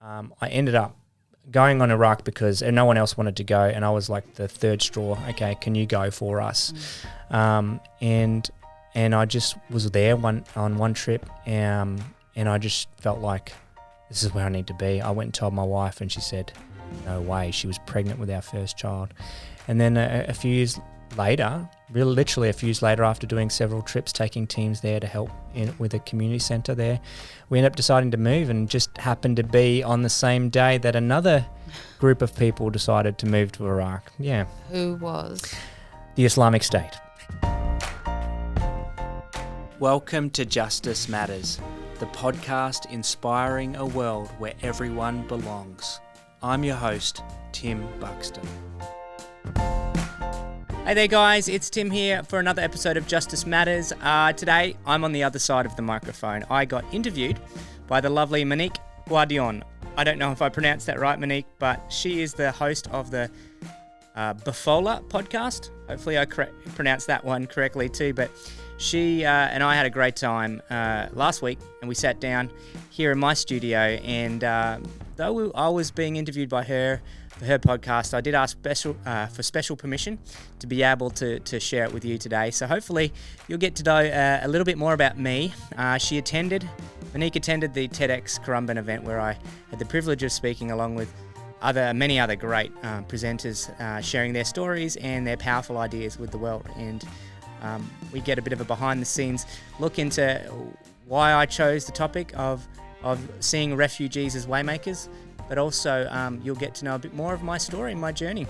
I ended up going on Iraq because no one else wanted to go, and I was like the third straw. Okay, can you go for us? And I just was there on one trip, and I just felt like this is where I need to be. I went and told my wife, and she said, no way. She was pregnant with our first child. And then a few years later, literally a few years later, after doing several trips, taking teams there to help with a community centre there, we ended up deciding to move, and just happened to be on the same day that another group of people decided to move to Iraq. Yeah. Who was? The Islamic State. Welcome to Justice Matters, the podcast inspiring a world where everyone belongs. I'm your host, Tim Buxton. Hey there guys, it's Tim here for another episode of Justice Matters. Today, I'm on the other side of the microphone. I got interviewed by the lovely Monique Gaudion. I don't know if I pronounced that right, Monique, but she is the host of the Boffola Podcast. Hopefully I pronounced that one correctly too, but she and I had a great time last week, and we sat down here in my studio, and though I was being interviewed by her for her podcast, I did ask for special permission to be able to share it with you today. So hopefully you'll get to know a little bit more about me. Monique attended the Tedx Currumbin event, where I had the privilege of speaking along with many other great presenters, sharing their stories and their powerful ideas with the world. And we get a bit of a behind the scenes look into why I chose the topic of seeing refugees as waymakers, but also you'll get to know a bit more of my story and my journey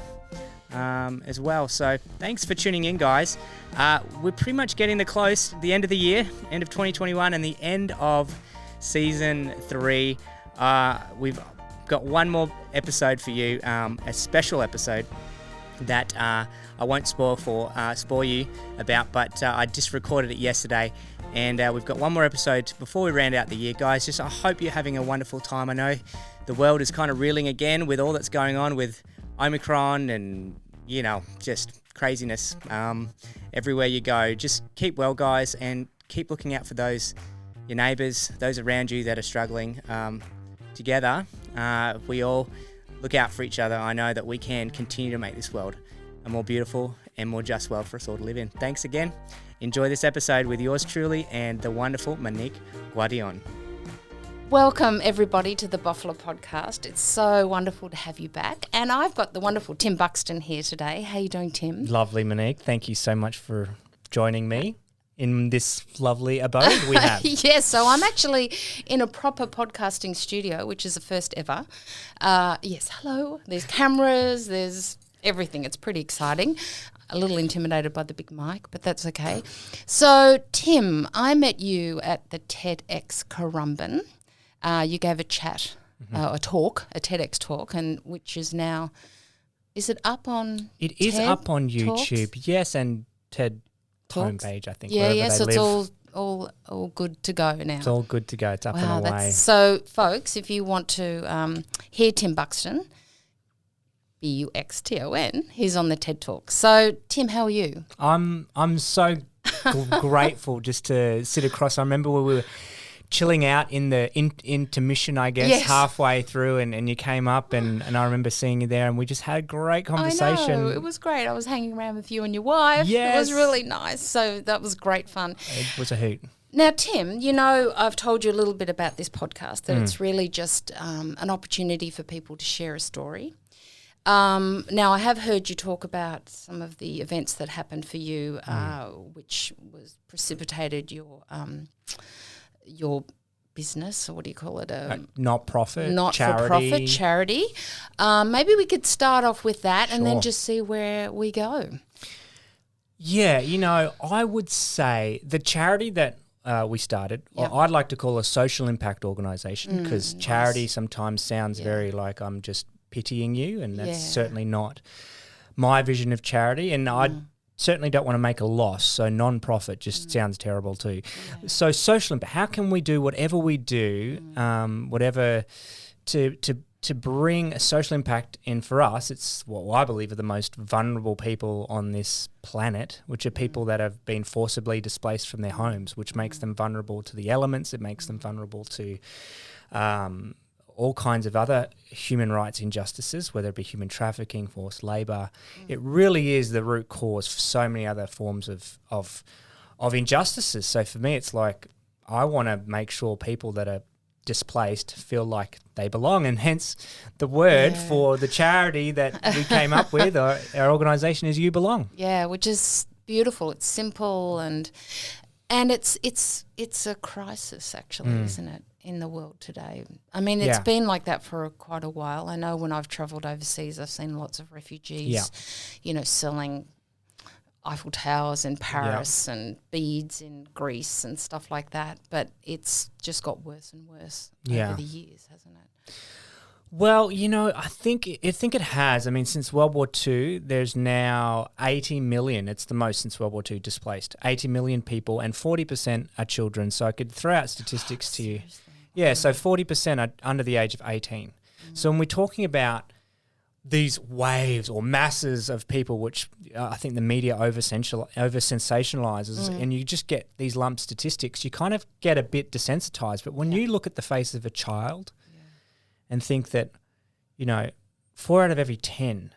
as well. So thanks for tuning in, guys. We're pretty much getting the end of the year, end of 2021, and the end of season 3. We've got one more episode for you, a special episode that I won't spoil you about, but I just recorded it yesterday, and we've got one more episode before we round out the year, guys. I hope you're having a wonderful time. I know the world is kind of reeling again with all that's going on with Omicron and, just craziness everywhere you go. Just keep well, guys, and keep looking out for your neighbours, those around you that are struggling. Together, we all look out for each other. I know that we can continue to make this world a more beautiful and more just world for us all to live in. Thanks again. Enjoy this episode with yours truly and the wonderful Monique Gaudion. Welcome everybody to the Boffola Podcast. It's so wonderful to have you back. And I've got the wonderful Tim Buxton here today. How you doing, Tim? Lovely, Monique. Thank you so much for joining me in this lovely abode we have. Yes, so I'm actually in a proper podcasting studio, which is the first ever. Yes, hello. There's cameras, there's everything. It's pretty exciting. A little intimidated by the big mic, but that's okay. So, Tim, I met you at the Tedx Currumbin. You gave a chat, a TEDx talk, and which is now, is it up on It is TED up on YouTube, Talks? Yes, and TED Talks? homepage, I think. Yeah, so live. it's all good to go now. It's all good to go. It's up and away. So, folks, if you want to hear Tim Buxton, Buxton, he's on the TED Talk. So, Tim, how are you? I'm so grateful just to sit across. I remember we were chilling out in the intermission, I guess, yes. halfway through, and you came up, and I remember seeing you there, and we just had a great conversation. I know, it was great. I was hanging around with you and your wife. Yes. It was really nice. So that was great fun. It was a hoot. Now, Tim, I've told you a little bit about this podcast, that it's really just an opportunity for people to share a story. Now, I have heard you talk about some of the events that happened for you, which was precipitated your business, or what do you call it? Not-for-profit charity. Maybe we could start off with that and then Sure. just see where we go. Yeah, I would say the charity that we started, Yep. I'd like to call a social impact organisation, because charity sometimes sounds very like I'm just pitying you, and that's certainly not my vision of charity, and I certainly don't want to make a loss, so non-profit just sounds terrible too. Yeah. So social impact, how can we do whatever we do, whatever to bring a social impact? And for us, it's what I believe are the most vulnerable people on this planet, which are people that have been forcibly displaced from their homes, which makes them vulnerable to the elements. It makes them vulnerable to all kinds of other human rights injustices, whether it be human trafficking, forced labour. It really is the root cause for so many other forms of injustices. So for me, it's like I want to make sure people that are displaced feel like they belong, and hence the word for the charity that we came up with, our organisation, is You Belong. Yeah, which is beautiful. It's simple and it's a crisis, actually, isn't it, in the world today? I mean, it's been like that for quite a while. I know when I've travelled overseas, I've seen lots of refugees, selling Eiffel Towers in Paris and beads in Greece and stuff like that. But it's just got worse and worse over the years, hasn't it? Well, I think it has. I mean, since World War II, there's now 80 million. It's the most since World War II displaced. 80 million people, and 40% are children. So I could throw out statistics to you. Yeah, so 40% are under the age of 18. So when we're talking about these waves or masses of people, which I think the media over sensationalizes, and you just get these lump statistics, you kind of get a bit desensitized. But when you look at the face of a child and think that, 4 out of every 10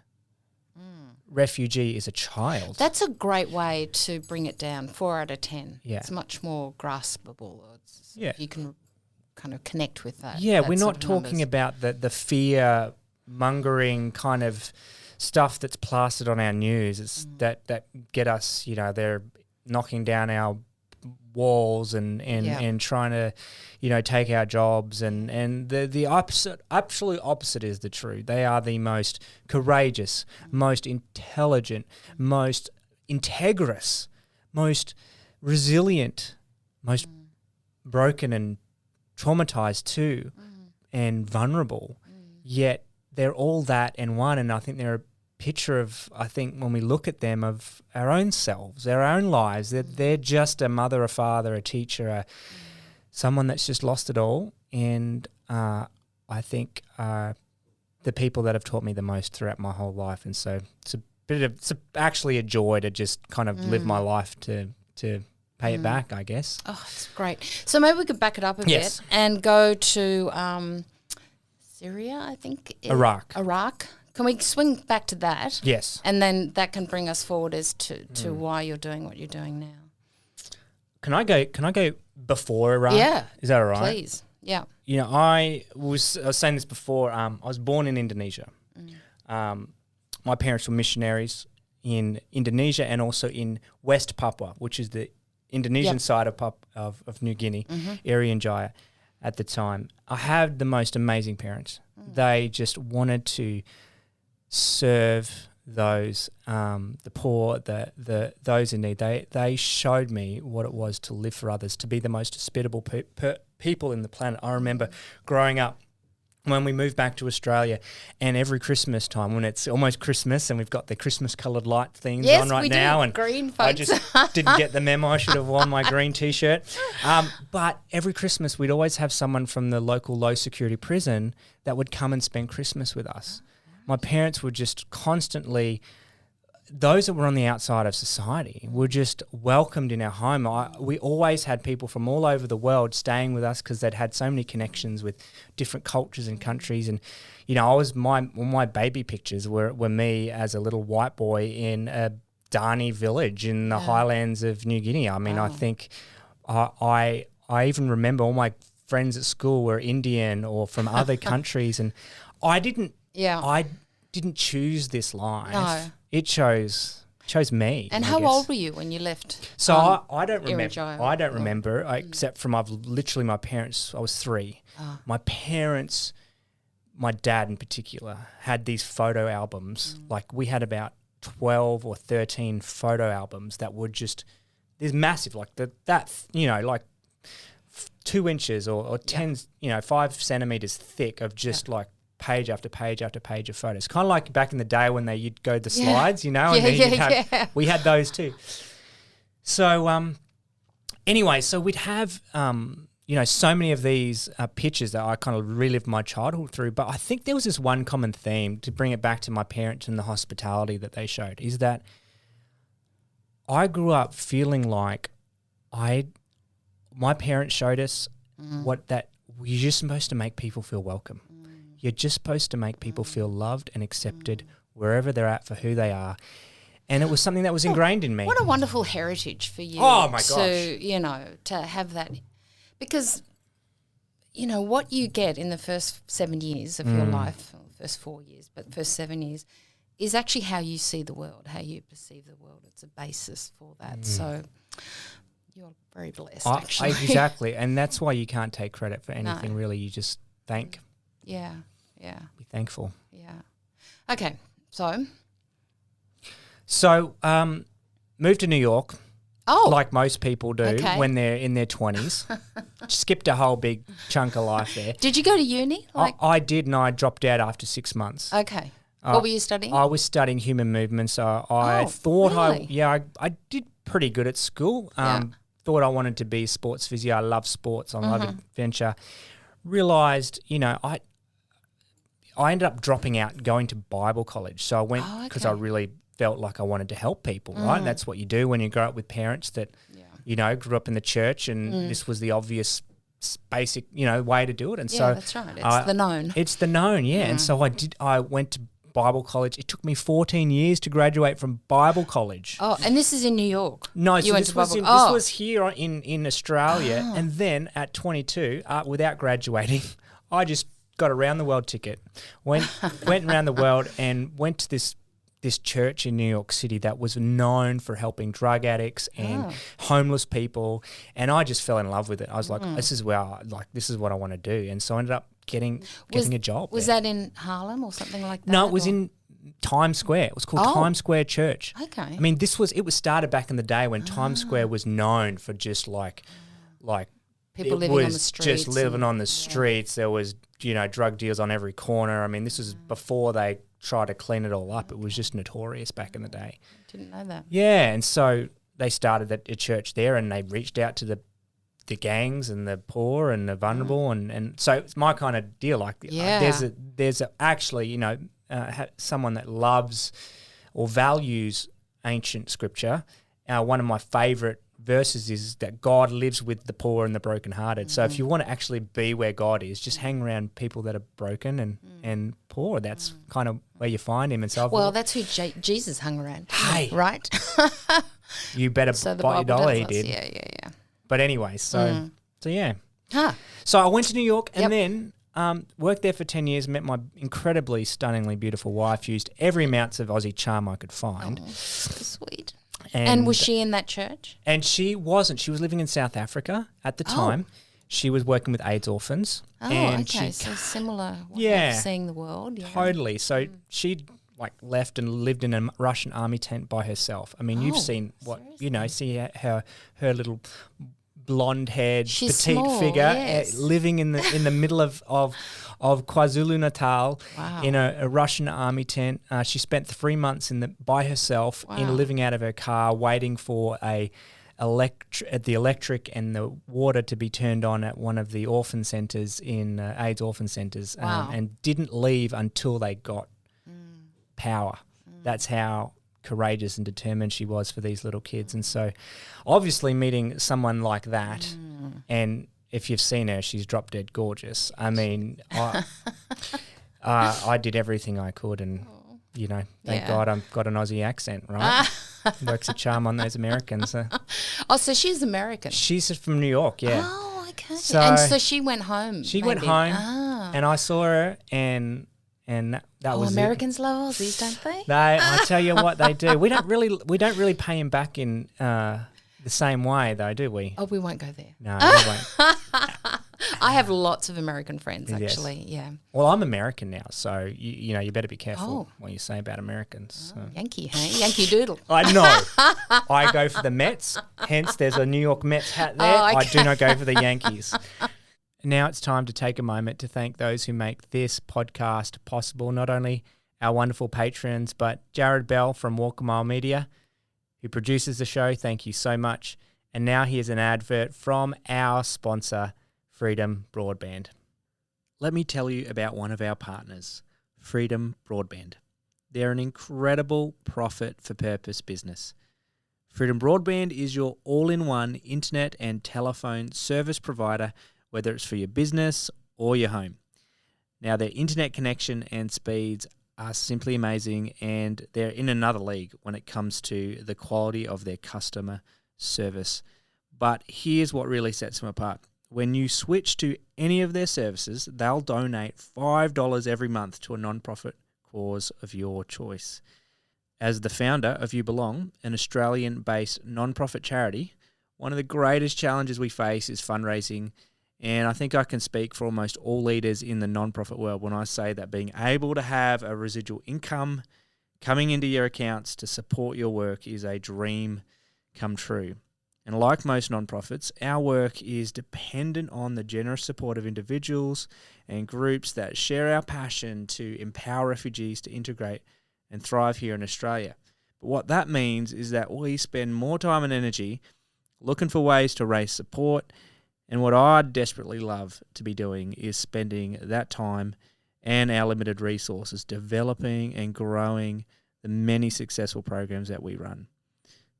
refugee is a child. That's a great way to bring it down, 4 out of 10. Yeah. It's much more graspable. You can kind of connect with that. Yeah, that we're sort not of talking about the fear mongering kind of stuff that's plastered on our news. It's that get us, they're knocking down our walls and trying to, take our jobs, and the absolute opposite is the truth. They are the most courageous, most intelligent, most integrous, most resilient, most broken and traumatized too, and vulnerable. Yet they're all that and one, and I think they're a picture of, I think when we look at them, of our own selves, our own lives. They're just a mother, a father, a teacher, someone that's just lost it all. And I think the people that have taught me the most throughout my whole life. And so it's actually a joy to just kind of live my life to pay it back, I guess. Oh, it's great. So maybe we could back it up a bit and go to Syria, I think. Iraq. Can we swing back to that? Yes. And then that can bring us forward as to why you're doing what you're doing now. Can I go before Iraq? Yeah. Is that all right? Please. Yeah. I was saying this before. I was born in Indonesia. My parents were missionaries in Indonesia and also in West Papua, which is the Indonesian side of New Guinea, Irian Jaya at the time. I had the most amazing parents. They just wanted to serve those, the poor, the those in need. They showed me what it was to live for others, to be the most hospitable people in the planet. I remember growing up when we moved back to Australia, and every Christmas time, when it's almost Christmas and we've got the Christmas coloured light things on right now, and green I just didn't get the memo. I should have worn my green T-shirt. But every Christmas, we'd always have someone from the local low security prison that would come and spend Christmas with us. My parents were just constantly, those that were on the outside of society were just welcomed in our home. We always had people from all over the world staying with us because they'd had so many connections with different cultures and countries. And, my baby pictures were me as a little white boy in a Dani village in the highlands of New Guinea. I mean, I think I even remember all my friends at school were Indian or from other countries, and I didn't choose this life. No. It chose me. And how old were you when you left? So I don't remember. I don't remember, except from my parents. I was 3. My parents, my dad in particular, had these photo albums. Like we had about 12 or 13 photo albums that were just these massive, like like 2 inches or 10, 5 centimeters thick of just like page after page after page of photos. Kind of like back in the day when you'd go the slides, and then we had those too. So anyway, so we'd have so many of these pictures that I kind of relived my childhood through. But I think there was this one common theme, to bring it back to my parents and the hospitality that they showed, is that I grew up feeling like my parents showed us you're just supposed to make people feel welcome. You're just supposed to make people feel loved and accepted wherever they're at for who they are. And it was something that was ingrained in me. What a wonderful heritage for you. Oh, my gosh. To have that. Because, what you get in the first 7 years of your life, or first 4 years, but first 7 years, is actually how you see the world, how you perceive the world. It's a basis for that. So you're very blessed, actually. Exactly. And that's why you can't take credit for anything, really. You just thank. Yeah. Be thankful. Yeah. Okay, so moved to New York. Oh. Like most people do when they're in their 20s. Skipped a whole big chunk of life there. Did you go to uni? I did, and I dropped out after 6 months. Okay. What were you studying? I was studying human movement, so I thought really? I did pretty good at school. Thought I wanted to be a sports physio. I love sports. I love adventure. Realised, I ended up dropping out and going to Bible college. So I went because I really felt like I wanted to help people, right? That's what you do when you grow up with parents that, grew up in the church, and this was the obvious basic, way to do it. And so that's right. It's the known. It's the known, yeah. And so I went to Bible college. It took me 14 years to graduate from Bible college. Oh, and this is in New York? No, so this was here in Australia. And then at 22, without graduating, I just got a round the world ticket, went around the world and went to this church in New York City that was known for helping drug addicts and homeless people, and I just fell in love with it. I was like, this is what I want to do, and so I ended up getting a job. Was that in Harlem or something like that? No, it was in Times Square. It was called Times Square Church. Okay. I mean, it was started back in the day when Times Square was known for just like people living on the streets. Just living on the streets. There was, drug deals on every corner. I mean, this was before they tried to clean it all up. It was just notorious back in the day. Didn't know that. Yeah, and so they started a church there, and they reached out to the gangs and the poor and the vulnerable, and so it's my kind of deal. Like, there's actually, someone that loves or values ancient scripture. One of my favourite verses is that God lives with the poor and the brokenhearted. So if you want to actually be where God is, just hang around people that are broken and poor. That's kind of where you find him. And so that's who Jesus hung around. Hey, right? You better bite your dollar. He did. Yeah. But anyway, so yeah. Huh. So I went to New York and then worked there for 10 years, met my incredibly, stunningly beautiful wife, used every ounce of Aussie charm I could find. Oh, so sweet. And was she in that church? And she wasn't. She was living in South Africa at the time. She was working with AIDS orphans. Oh, and okay. So similar way of seeing the world. Yeah. Totally. So she left and lived in a Russian army tent by herself. I mean, you've seen see her little blonde-haired, petite small, figure living in the middle of KwaZulu-Natal in a Russian army tent. She spent 3 months by herself in living out of her car, waiting for the electric and the water to be turned on at one of the orphan centres in AIDS orphan centres, and didn't leave until they got power. That's how courageous and determined she was for these little kids. And so obviously meeting someone like that, and if you've seen her, she's drop dead gorgeous. I mean, I did everything I could, and thank God I've got an Aussie accent, right? Works a charm on those Americans. So she's American. She's from New York, yeah. Oh, okay. So she went home. She went home, and I saw her, and that was Americans love Aussies, don't they? I tell you what, they do. We don't really pay him back in the same way, though, do we? Oh, we won't go there. No, we won't. I have lots of American friends, actually. Yes. Yeah. Well, I'm American now, so you better be careful what you say about Americans. Oh, Yankee, hey? Yankee Doodle. I know. I go for the Mets. Hence, there's a New York Mets hat there. Oh, okay. I do not go for the Yankees. Now it's time to take a moment to thank those who make this podcast possible, not only our wonderful patrons, but Jared Bell from Walk a Mile Media, who produces the show. Thank you so much. And now here's an advert from our sponsor, Freedom Broadband. Let me tell you about one of our partners, Freedom Broadband. They're an incredible profit-for-purpose business. Freedom Broadband is your all-in-one internet and telephone service provider, whether it's for your business or your home. Now, their internet connection and speeds are simply amazing, and they're in another league when it comes to the quality of their customer service. But here's what really sets them apart. When you switch to any of their services, they'll donate $5 every month to a non-profit cause of your choice. As the founder of You Belong, an Australian-based non-profit charity, one of the greatest challenges we face is fundraising, and I think I can speak for almost all leaders in the non-profit world when I say that being able to have a residual income coming into your accounts to support your work is a dream come true. And like most non-profits, our work is dependent on the generous support of individuals and groups that share our passion to empower refugees to integrate and thrive here in Australia. But what that means is that we spend more time and energy looking for ways to raise support, and what I'd desperately love to be doing is spending that time and our limited resources developing and growing the many successful programs that we run.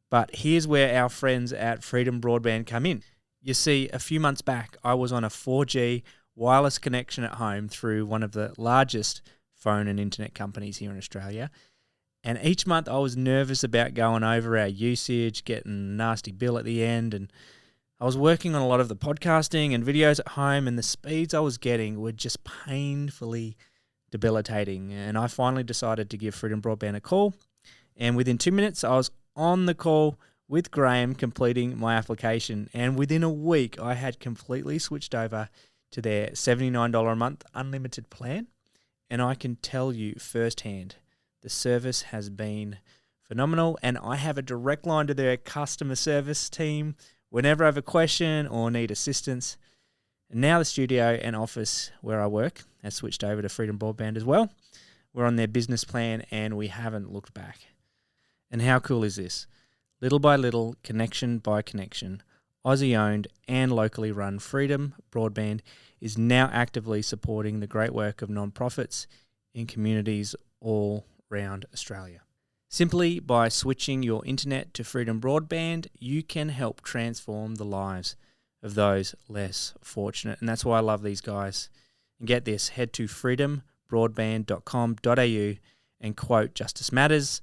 But here's where our friends at Freedom Broadband come in. You see, a few months back, I was on a 4G wireless connection at home through one of the largest phone and internet companies here in Australia. And each month I was nervous about going over our usage, getting a nasty bill at the end. And I was working on a lot of the podcasting and videos at home, and the speeds I was getting were just painfully debilitating. And I finally decided to give Freedom Broadband a call. And within 2 minutes, I was on the call with Graham completing my application, and within a week I had completely switched over to their $79 a month unlimited plan, and I can tell you firsthand the service has been phenomenal, and I have a direct line to their customer service team whenever I have a question or need assistance. And now the studio and office where I work has switched over to Freedom Broadband as well. We're on their business plan and we haven't looked back. And how cool is this? Little by little, connection by connection, Aussie-owned and locally run Freedom Broadband is now actively supporting the great work of non-profits in communities all around Australia. Simply by switching your internet to Freedom Broadband, you can help transform the lives of those less fortunate. And that's why I love these guys. And get this, head to freedombroadband.com.au and quote Justice Matters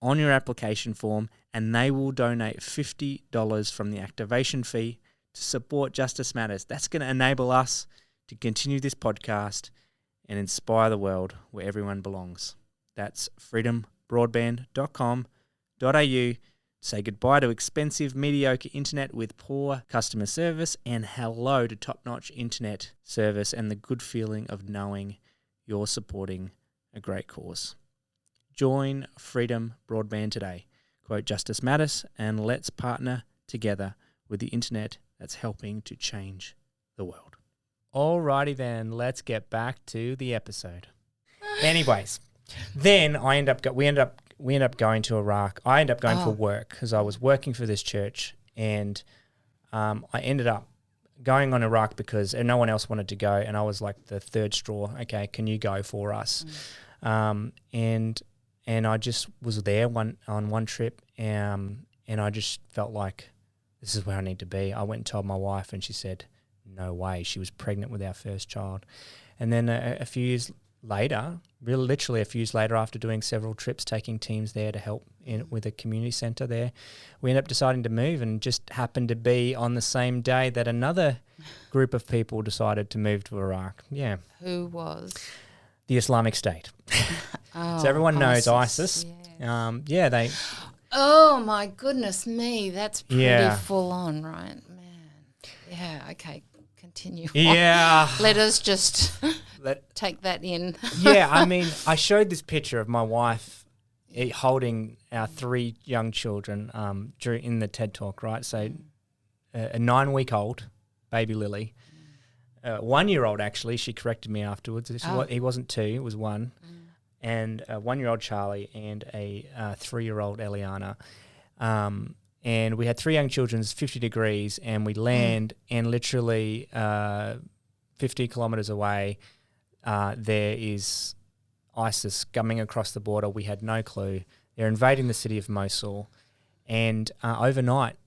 on your application form, and they will donate $50 from the activation fee to support Justice Matters. That's going to enable us to continue this podcast and inspire the world where everyone belongs. That's freedombroadband.com.au. Say goodbye to expensive, mediocre internet with poor customer service, and hello to top-notch internet service and the good feeling of knowing you're supporting a great cause. Join Freedom Broadband today. Quote Justice Matters, and let's partner together with the internet that's helping to change the world. Alrighty then, let's get back to the episode. Anyways, then we end up going to Iraq. I ended up going for work because I was working for this church, and I ended up going on Iraq because no one else wanted to go, and I was like the third straw. Okay, can you go for us? And I just was there on one trip, and I just felt like this is where I need to be. I went and told my wife, and she said, no way. She was pregnant with our first child. And then a few years later, literally a few years later, after doing several trips, taking teams there to help with a community centre there, we ended up deciding to move, and just happened to be on the same day that another group of people decided to move to Iraq. Yeah. Who was? The Islamic State. So everyone knows ISIS. Yes. They. Oh my goodness me, that's pretty full on, right, man? Yeah. Okay, continue. Yeah. Let us just take that in. Yeah, I mean, I showed this picture of my wife holding our 3 young children in the TED Talk, right? So a 9-week-old baby Lily. 1-year-old, actually, she corrected me afterwards. He wasn't 2, it was 1. And a 1-year-old Charlie and a 3-year-old Eliana. And we had 3 young children, it's 50 degrees, and we land, and literally 50 kilometres away, there is ISIS coming across the border. We had no clue. They're invading the city of Mosul. And overnight,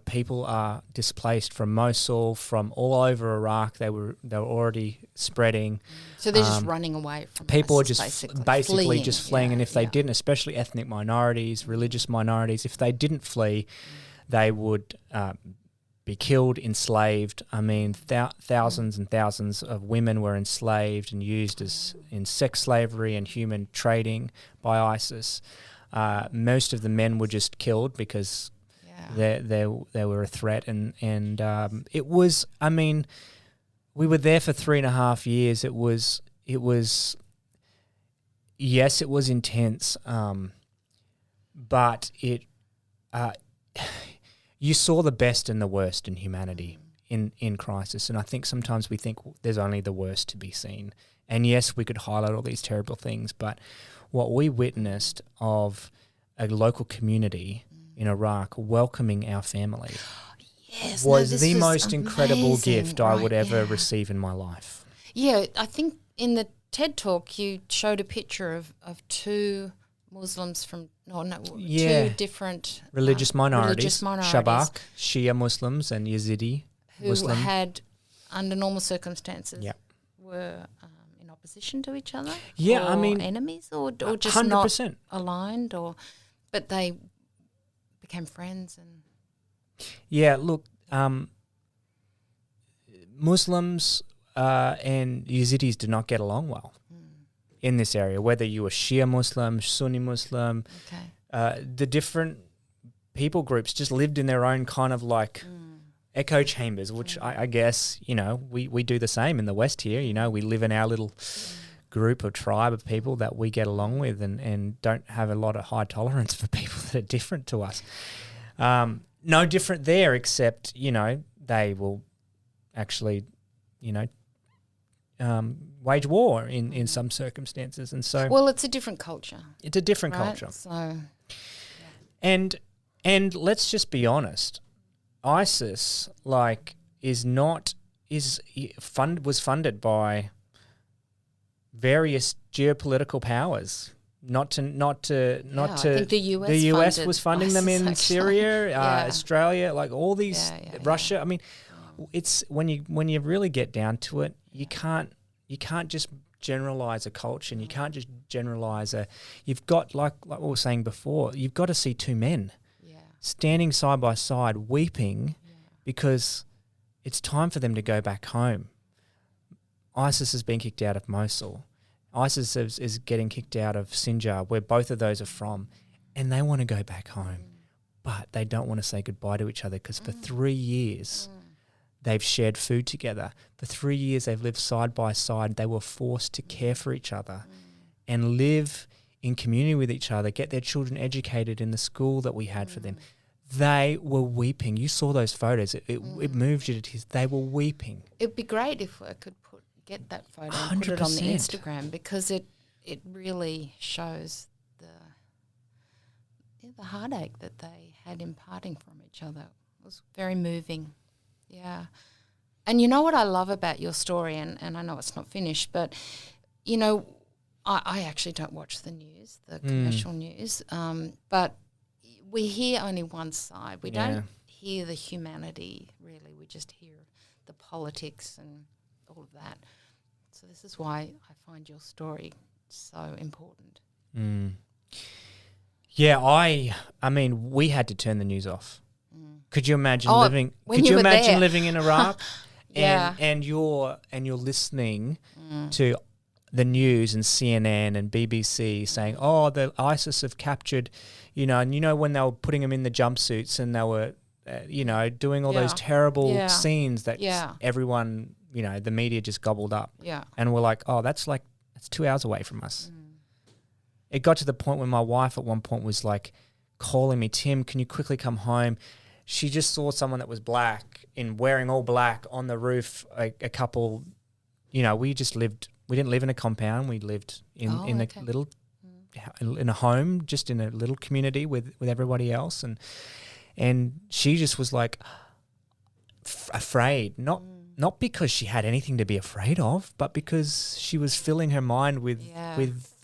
People are displaced from Mosul, from all over Iraq. They were already spreading. So they're just running away from people. ISIS, Are just basically just fleeing. And if they didn't, especially ethnic minorities, religious minorities, if they didn't flee, they would be killed, enslaved. I mean, thousands and thousands of women were enslaved and used in sex slavery and human trading by ISIS. Most of the men were just killed because they were a threat, and it was. I mean, we were there for 3.5 years. It was yes, it was intense, but it. You saw the best and the worst in humanity in crisis, and I think sometimes we think there's only the worst to be seen. And yes, we could highlight all these terrible things, but what we witnessed of a local community in Iraq welcoming our family was the most incredible gift I would ever receive in my life. Yeah, I think in the TED Talk you showed a picture of two Muslims from two different religious minorities, Shabak, Shia Muslims, and Yazidi Muslim, who had, under normal circumstances, were in opposition to each other. Yeah, or I mean, enemies, or just 100%. not aligned, but they became friends. And look, Muslims and Yazidis did not get along well in this area, whether you were Shia Muslim, Sunni Muslim. The different people groups just lived in their own kind of like echo chambers, which I guess, we do the same in the West here. We live in our little group or tribe of people that we get along with and don't have a lot of high tolerance for people that are different to us. No different there, except, they will actually, wage war in some circumstances. And so... Well, it's a different culture. It's a different culture. So... And let's just be honest, ISIS was funded by various geopolitical powers. I think the US was funding them in ISIS, Syria, Australia, like all these, Russia. Yeah. I mean, it's when you really get down to it, you can't just generalize a culture, and you can't just generalize you've got like what we were saying before, you've got to see two men standing side by side weeping because it's time for them to go back home. ISIS has been kicked out of Mosul. ISIS is getting kicked out of Sinjar, where both of those are from, and they want to go back home, but they don't want to say goodbye to each other because for 3 years they've shared food together. For 3 years they've lived side by side. They were forced to care for each other and live in community with each other, get their children educated in the school that we had for them. They were weeping. You saw those photos. It moved you to tears. They were weeping. It'd be great if I could get that photo and put it on the Instagram, because it really shows the heartache that they had in parting from each other. It was very moving. Yeah. And you know what I love about your story, and I know it's not finished, but, I actually don't watch the news, the commercial news, but we hear only one side. We don't hear the humanity, really. We just hear the politics and all of that. So this is why I find your story so important. Yeah, I mean, we had to turn the news off. Could you imagine living? Could you imagine living in Iraq, Yeah. and you're listening to the news and CNN and BBC saying, "Oh, the ISIS have captured," and when they were putting them in the jumpsuits and they were, doing all those terrible scenes that everyone, the media just gobbled up. Yeah. And we're like, "Oh, that's 2 hours away from us." It got to the point when my wife at one point was like calling me, "Tim, can you quickly come home?" She just saw someone that was black and wearing all black on the roof. A couple, we didn't live in a compound. We lived in a little, in a home, just in a little community with everybody else. And she just was like afraid, not because she had anything to be afraid of, but because she was filling her mind with.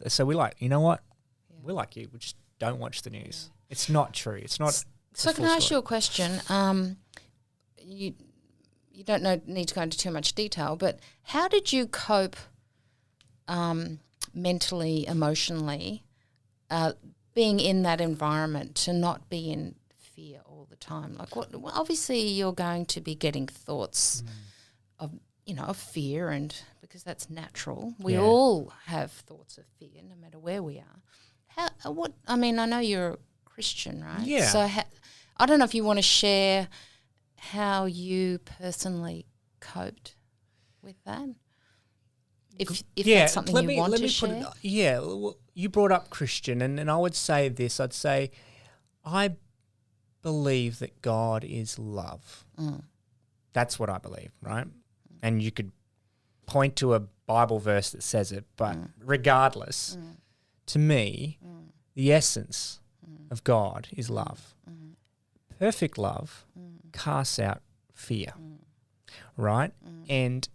So we're like, you know what? We're like you. We just don't watch the news. It's not true. It's not. So can I ask you a question? You don't need to go into too much detail, but how did you cope mentally, emotionally, being in that environment, to not be in fear all the time? Like, obviously you're going to be getting thoughts of fear, and because that's natural. We all have thoughts of fear, no matter where we are. I know you're a Christian, right? Yeah. So I don't know if you want to share how you personally coped with that. If that's something you want to share. Well, you brought up Christian, and I would say this. I'd say I believe that God is love. That's what I believe, right? And you could point to a Bible verse that says it, but regardless, to me, the essence of God is love. Perfect love casts out fear, right? And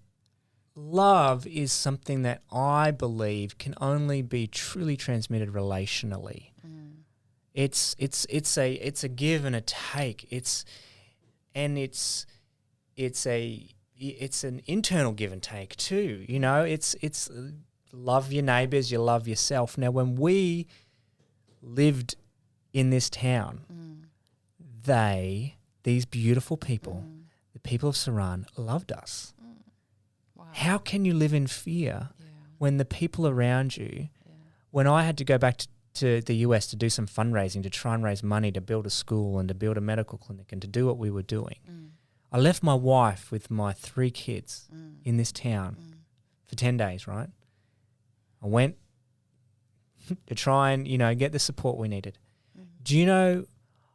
love is something that I believe can only be truly transmitted relationally. It's a give and a take. It's an internal give and take too. You know, it's love your neighbours, you love yourself. Now, when we lived in this town, these beautiful people, the people of Saran, loved us. Wow. How can you live in fear when the people around you, when I had to go back to the US to do some fundraising, to try and raise money to build a school and to build a medical clinic and to do what we were doing, I left my wife with my 3 kids in this town for 10 days, right? I went to try and, get the support we needed. Do you know,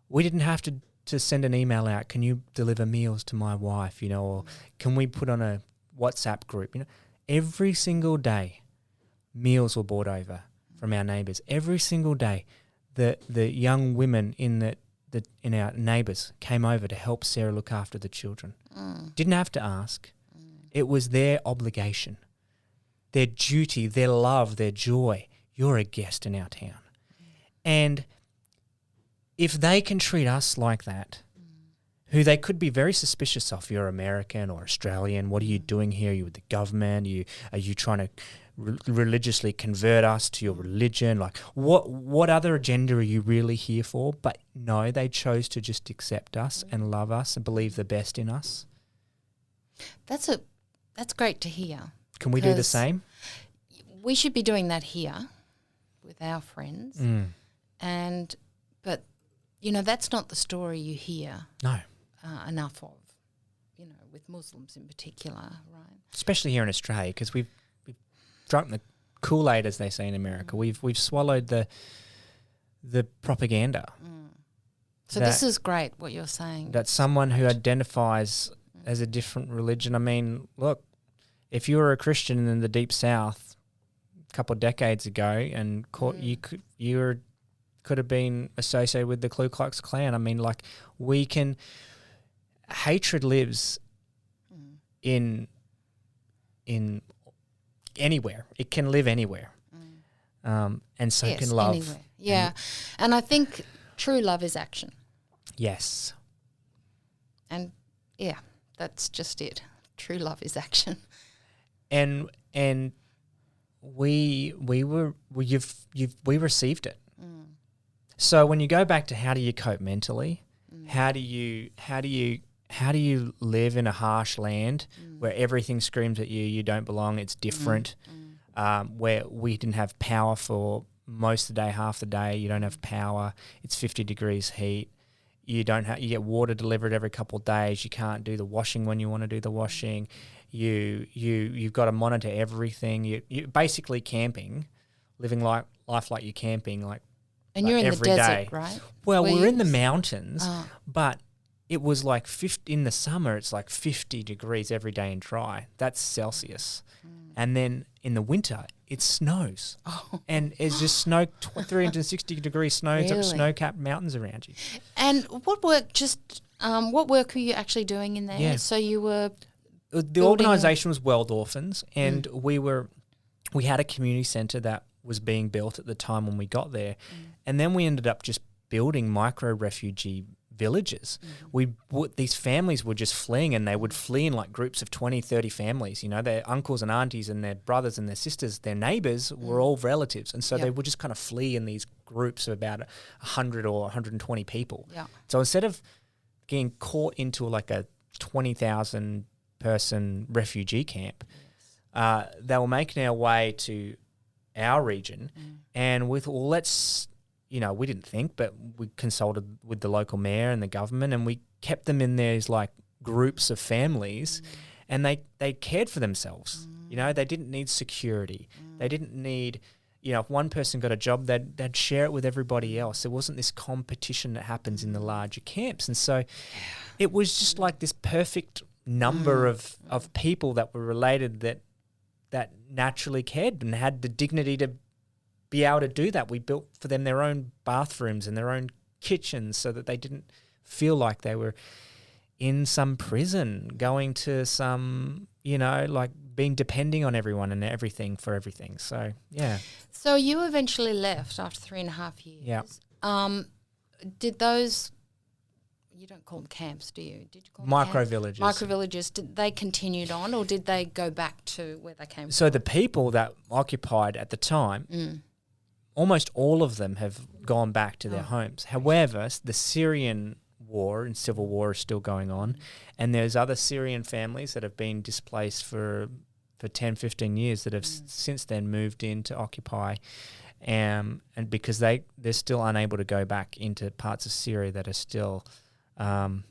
we didn't have to send an email out, can you deliver meals to my wife, or can we put on a WhatsApp group? Every single day, meals were brought over from our neighbours. Every single day, the young women in our neighbours came over to help Sarah look after the children. Didn't have to ask. It was their obligation, their duty, their love, their joy. You're a guest in our town. And if they can treat us like that, who they could be very suspicious of, you're American or Australian, what are you doing here? Are you with the government? Are you trying to religiously convert us to your religion? Like, what other agenda are you really here for? But no, they chose to just accept us and love us and believe the best in us. That's great to hear. Can we do the same? We should be doing that here with our friends. But that's not the story you hear. No. Enough of, with Muslims in particular, right? Especially here in Australia, because we've drunk the Kool-Aid, as they say in America. We've swallowed the propaganda. So this is great what you're saying. That someone who identifies as a different religion. I mean, look, if you were a Christian in the Deep South a couple of decades ago and you could have been associated with the Ku Klux Klan. I mean, hatred lives in anywhere. It can live anywhere. And so can love. Anywhere. Yeah. And I think true love is action. Yes. And that's just it. True love is action. And we received it. So when you go back to how do you cope mentally, how do you live in a harsh land where everything screams at you don't belong, it's different, where we didn't have power for most of the day, half the day, you don't have power, it's 50 degrees heat, you get water delivered every couple of days, you can't do the washing when you want to do the washing, you've got to monitor everything, you basically camping, living life like you're camping, and you're in the desert, right? Well, we're in the mountains, but it was in the summer, it's 50 degrees every day and dry. That's Celsius. And then in the winter, it snows. And it's just snow, 360 degree snow, Really? snow-capped mountains around you. And what work were you actually doing in there? Yeah. So you were The organisation was World Orphans, and we had a community centre that was being built at the time when we got there. And then we ended up just building micro refugee villages. These families were just fleeing, and they would flee in like groups of 20, 30 families. You know, their uncles and aunties and their brothers and their sisters, their neighbours were all relatives. And so they would just kind of flee in these groups of about 100 or 120 people. Yeah. So instead of getting caught into like a 20,000 person refugee camp, they were making our way to our region, and with we didn't think, but we consulted with the local mayor and the government, and we kept them in these like groups of families, and they cared for themselves. You know, they didn't need security. They didn't need, if one person got a job, they'd share it with everybody else. There wasn't this competition that happens in the larger camps. And so it was just like this perfect number of people that were related that naturally cared and had the dignity to be able to do that. We built for them their own bathrooms and their own kitchens so that they didn't feel like they were in some prison, going to some, like being depending on everyone and everything for everything. So, yeah. So you eventually left after 3.5 years. Yeah. Did those, you don't call them camps, do you? Did you call them micro-villages. Micro-villages, did they continued on, or did they go back to where they came from? So the people that occupied at the time, almost all of them have gone back to their homes. However, the Syrian war and civil war is still going on, and there's other Syrian families that have been displaced for 10, 15 years that have since then moved in to occupy, and because they're still unable to go back into parts of Syria that are still, Afrin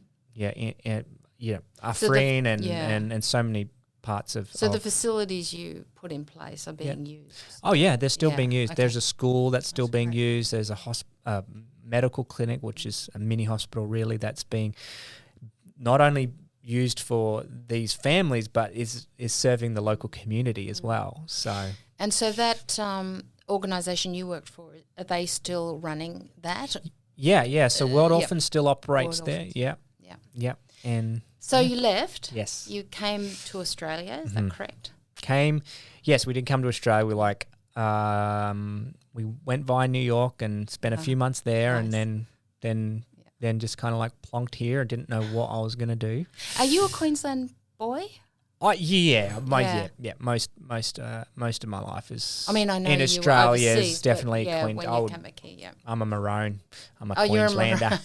and so many parts of. So the facilities you put in place are being used. Oh yeah, they're still being used. Okay. There's a school that's still being used. There's a medical clinic, which is a mini hospital really, that's being not only used for these families, but is serving the local community as well. So that organisation you worked for, are they still running that? Yeah. So World Orphans still operates World there. Orphans. Yeah. And so you left. Yes. You came to Australia. Is that correct? Yes, we did come to Australia. We went via New York and spent a few months there, nice. and then just kind of like plonked here. I didn't know what I was going to do. Are you a Queensland boy? Most of my life is. I mean, I know in you Australia were overseas, is definitely but Queen. when you come back here, I'm a Maroon. I'm a you're a Queenslander.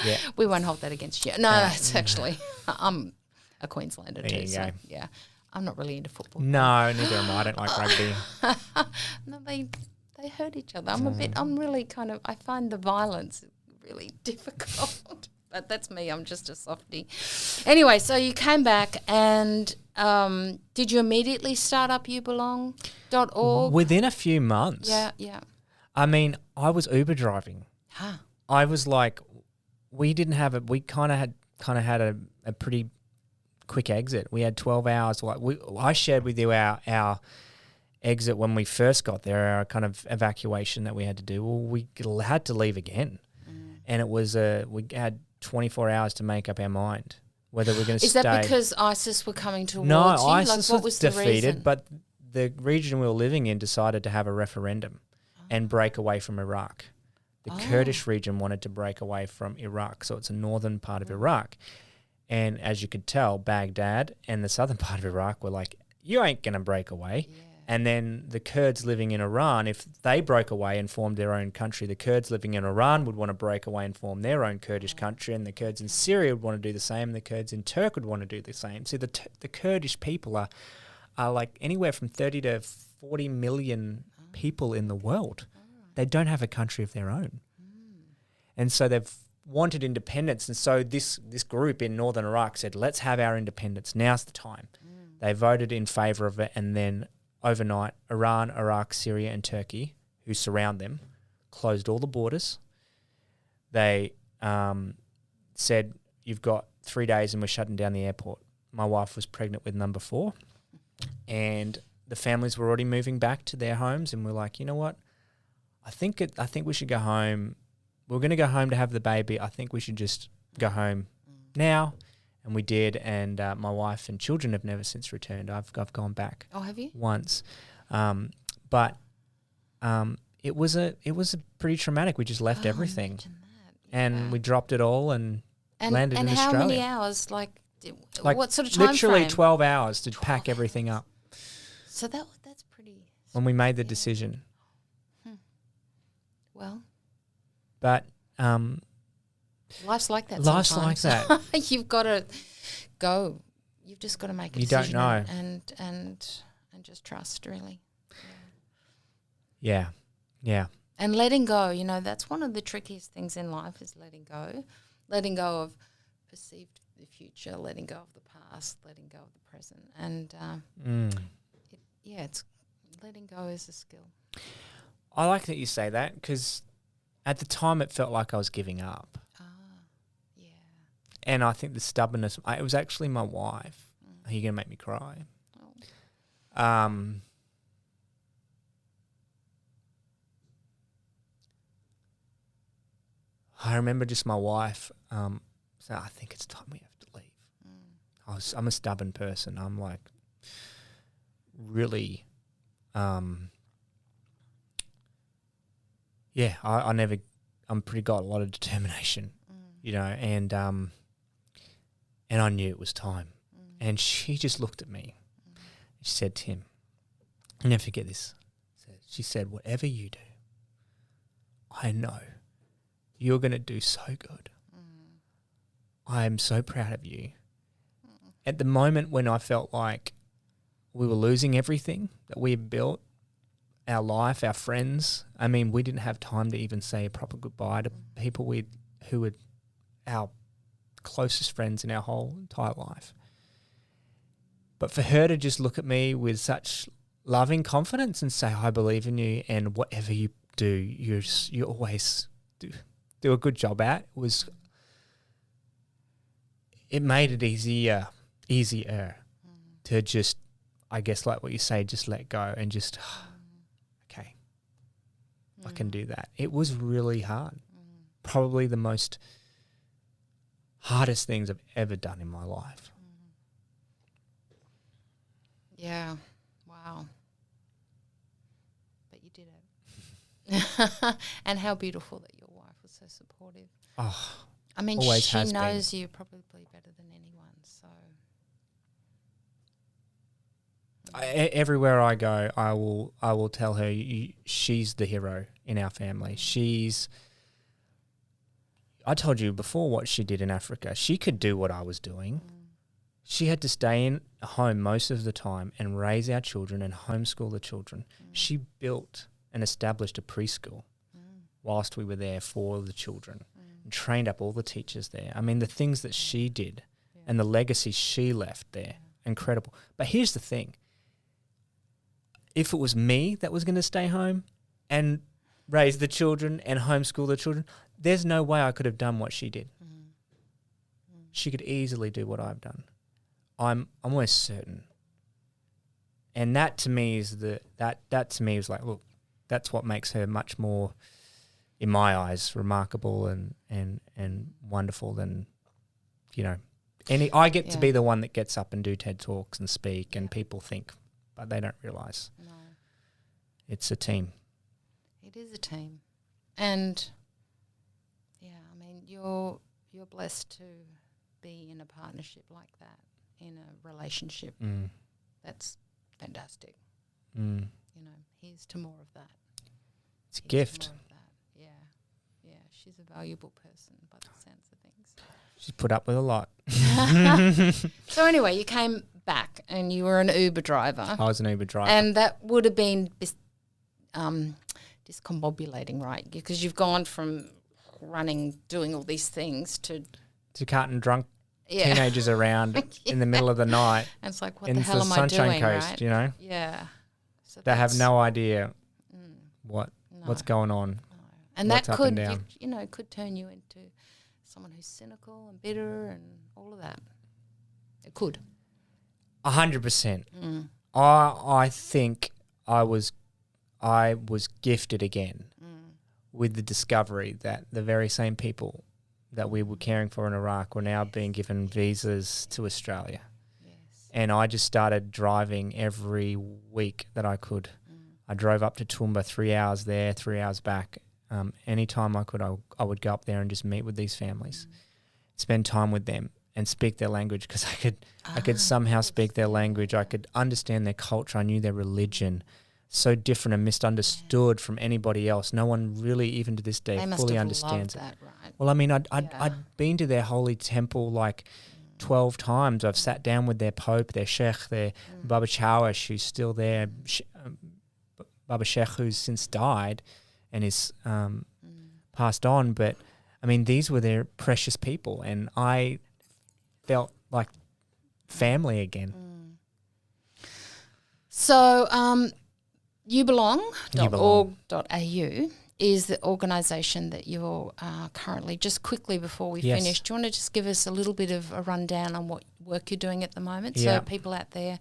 Yeah. We won't hold that against you. No, it's actually I'm a Queenslander There too. you So go. yeah, I'm not really into football. No, neither am I. I don't like rugby. No, they hurt each other. I'm really kind of, I find the violence really difficult. But that's me. I'm just a softie. Anyway, so you came back, and did you immediately start up youbelong.org? Within a few months. Yeah. I mean, I was Uber driving. Huh. I was like, we kind of had a pretty quick exit. We had 12 hours. I shared with you our exit when we first got there, our kind of evacuation that we had to do. Well, we had to leave again. And it was we had 24 hours to make up our mind whether we're going to stay. Is that because ISIS were coming towards you? like, ISIS what was the defeated, reason? but the region we were living in decided to have a referendum and break away from Iraq. The Kurdish region wanted to break away from Iraq, so it's a northern part of Iraq. And as you could tell, Baghdad and the southern part of Iraq were like, you ain't going to break away. Yeah. And then the Kurds living in Iran, if they broke away and formed their own country, the Kurds living in Iran would want to break away and form their own Kurdish country, and the Kurds in Syria would want to do the same, and the Kurds in Turkey would want to do the same. So the Kurdish people are like anywhere from 30 to 40 million people in the world. They don't have a country of their own. And so they've wanted independence. And so this group in northern Iraq said, let's have our independence. Now's the time. They voted in favour of it, and then overnight, Iran, Iraq, Syria and Turkey, who surround them, closed all the borders. They said, you've got 3 days and we're shutting down the airport. My wife was pregnant with number 4, and the families were already moving back to their homes, and we're like, you know what? I think we should go home. We're going to go home to have the baby. I think we should just go home now. And we did, and my wife and children have never since returned. I've gone back. Oh, have you? Once, but it was a pretty traumatic. We just left everything. and we dropped it all and landed in Australia. And how many hours? Like what sort of time literally frame? 12 hours to pack everything up. So that's pretty. When we made the decision. Well. But life's like that. Life's sometimes. like that. You've got to go. You've just got to make a You decision. don't know. And just trust, really. Yeah. And letting go, that's one of the trickiest things in life is letting go. Letting go of perceived the future, letting go of the past, letting go of the present. And, it's letting go is a skill. I like that you say that because at the time it felt like I was giving up. Yeah. And I think the stubbornness, it was actually my wife. Are you going to make me cry? Oh. I remember just my wife saying, I think it's time we have to leave. I'm a stubborn person. I'm like really, I'm pretty got a lot of determination, and I knew it was time. And she just looked at me. She said, Tim, I'll never forget this. She said, whatever you do, I know you're going to do so good. I am so proud of you. At the moment when I felt like we were losing everything that we had built, our life, our friends, we didn't have time to even say a proper goodbye to people who were our closest friends in our whole entire life. But for her to just look at me with such loving confidence and say, I believe in you, and whatever you do, you always do a good job at, it made it easier to just, I guess like what you say, just let go and just, okay, I can do that. It was really hard. Probably the most hardest things I've ever done in my life. Yeah. Wow. But you did it. And how beautiful that your wife was so supportive. Oh, she knows you probably better than anyone. So everywhere I go, I will tell her she's the hero in our family. I told you before what she did in Africa. She could do what I was doing. She had to stay in home most of the time and raise our children and homeschool the children. She built and established a preschool whilst we were there for the children and trained up all the teachers there. The things that she did and the legacy she left there, incredible. But here's the thing. If it was me that was going to stay home and raise the children and homeschool the children, there's no way I could have done what she did. She could easily do what I've done. I'm almost certain. And that to me is like, look, that's what makes her much more, in my eyes, remarkable and wonderful than, I get to be the one that gets up and do TED Talks and speak and people think, but they don't realise. No. It's a team. It is a team. And you're blessed to be in a partnership like that, in a relationship. That's fantastic. Here's to more of that. It's a gift. More of that. Yeah, she's a valuable person by the sense of things. She's put up with a lot. So anyway, you came back and you were an Uber driver. I was an Uber driver. And that would have been discombobulating, right? Because you've gone from doing all these things to carting drunk teenagers around in the middle of the night. And it's like, what the hell am I doing, Sunshine Coast, right? Yeah. So they have no idea what's going on. No. And that could, could turn you into someone who's cynical and bitter and all of that. It could. 100%. I think I was gifted again with the discovery that the very same people that we were caring for in Iraq were now being given visas to Australia. Yes. And I just started driving every week that I could. I drove up to Toowoomba, 3 hours there, 3 hours back, Anytime I could, I would go up there and just meet with these families, spend time with them, and speak their language, because I could somehow speak their language. I could understand their culture. I knew their religion. So different and misunderstood from anybody else. No one really, even to this day, fully understands it. That, right? Well, I mean, I'd been to their holy temple like 12 times. I've sat down with their Pope, their Sheikh, their Baba Chawish, who's still there, Baba Sheikh, who's since died and is passed on. But, I mean, these were their precious people, and I felt like family again. So, youbelong.org.au is the organisation that you're currently, just quickly before we finish, do you want to just give us a little bit of a rundown on what work you're doing at the moment, so people out there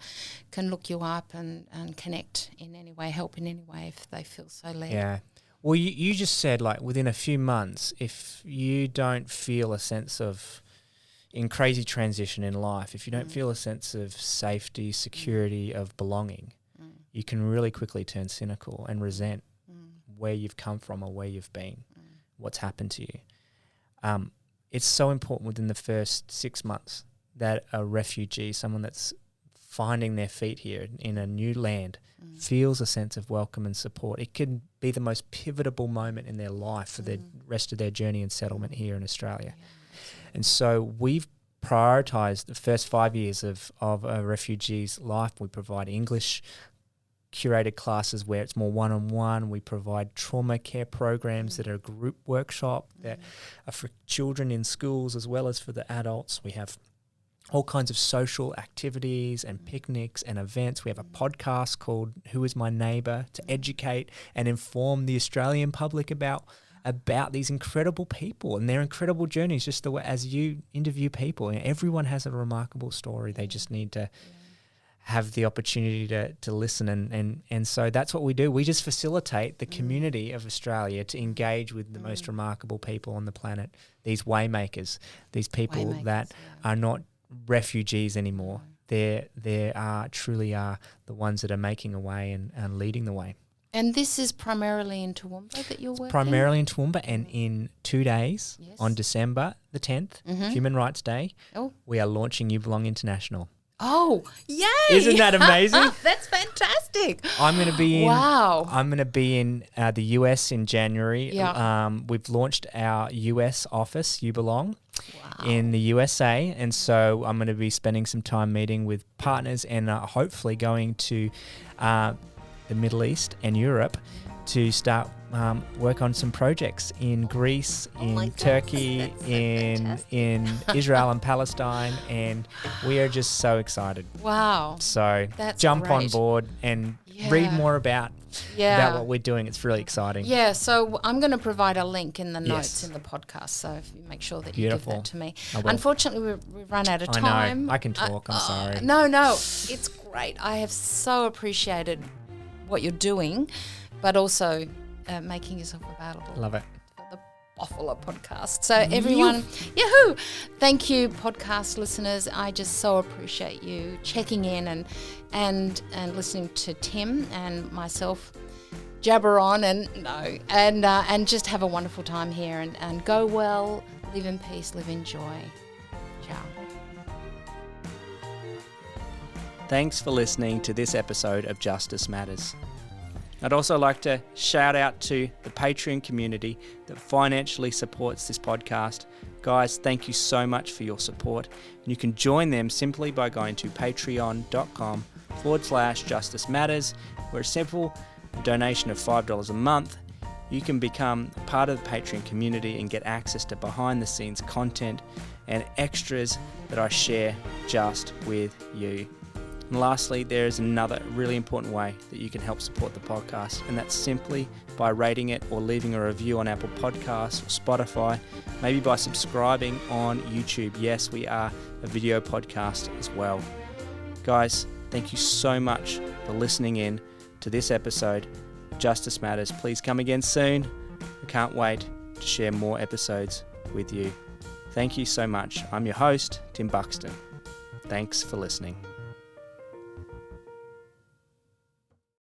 can look you up and connect in any way, help in any way if they feel so led? Yeah. Well, you just said, like, within a few months, if you don't feel a sense of, in crazy transition in life, if you don't feel a sense of safety, security, of belonging, you can really quickly turn cynical and resent where you've come from or where you've been, what's happened to you. It's so important within the first 6 months that a refugee, someone that's finding their feet here in a new land, feels a sense of welcome and support. It can be the most pivotal moment in their life for the rest of their journey and settlement here in Australia. And so we've prioritised the first 5 years of a refugee's life. We provide English curated classes where it's more one-on-one. We provide trauma care programs that are a group workshop that are for children in schools as well as for the adults. We have all kinds of social activities and picnics and events. We have a podcast called Who Is My Neighbour to educate and inform the Australian public about these incredible people and their incredible journeys, just the way as you interview people. And everyone has a remarkable story. They just need to have the opportunity to listen, and so that's what we do. We just facilitate the community of Australia to engage with the most remarkable people on the planet, these waymakers, these people that are not refugees anymore. They truly are the ones that are making a way and leading the way. And this is primarily in Toowoomba that you're working? Primarily in Toowoomba, and in 2 days, on December the 10th, Human Rights Day, we are launching You Belong International. Oh, yay! Isn't that amazing? That's fantastic. I'm going to be in. Wow. I'm going to be in the US in January. Yeah. We've launched our US office, You Belong, in the USA, and so I'm going to be spending some time meeting with partners and hopefully going to the Middle East and Europe to start work on some projects in Greece, in Turkey, in Israel and Palestine, and we are just so excited. Wow. So that's jump great. on board and read more about what we're doing. It's really exciting. Yeah, so I'm going to provide a link in the notes in the podcast, so if you make sure that you give that to me. Unfortunately, we've run out of time. I know. I can talk. I'm sorry. No, it's great. I have so appreciated what you're doing, but also making yourself available. Love it. For the Boffola Podcast. So everyone, yahoo! Thank you, podcast listeners. I just so appreciate you checking in and listening to Tim and myself jabber on and just have a wonderful time here and go well, live in peace, live in joy. Ciao. Thanks for listening to this episode of Justice Matters. I'd also like to shout out to the Patreon community that financially supports this podcast. Guys, thank you so much for your support. And you can join them simply by going to patreon.com/Justice Matters, where a simple donation of $5 a month, you can become part of the Patreon community and get access to behind the scenes content and extras that I share just with you. And lastly, there is another really important way that you can help support the podcast, and that's simply by rating it or leaving a review on Apple Podcasts or Spotify, maybe by subscribing on YouTube. Yes, we are a video podcast as well. Guys, thank you so much for listening in to this episode of Justice Matters. Please come again soon. I can't wait to share more episodes with you. Thank you so much. I'm your host, Tim Buxton. Thanks for listening.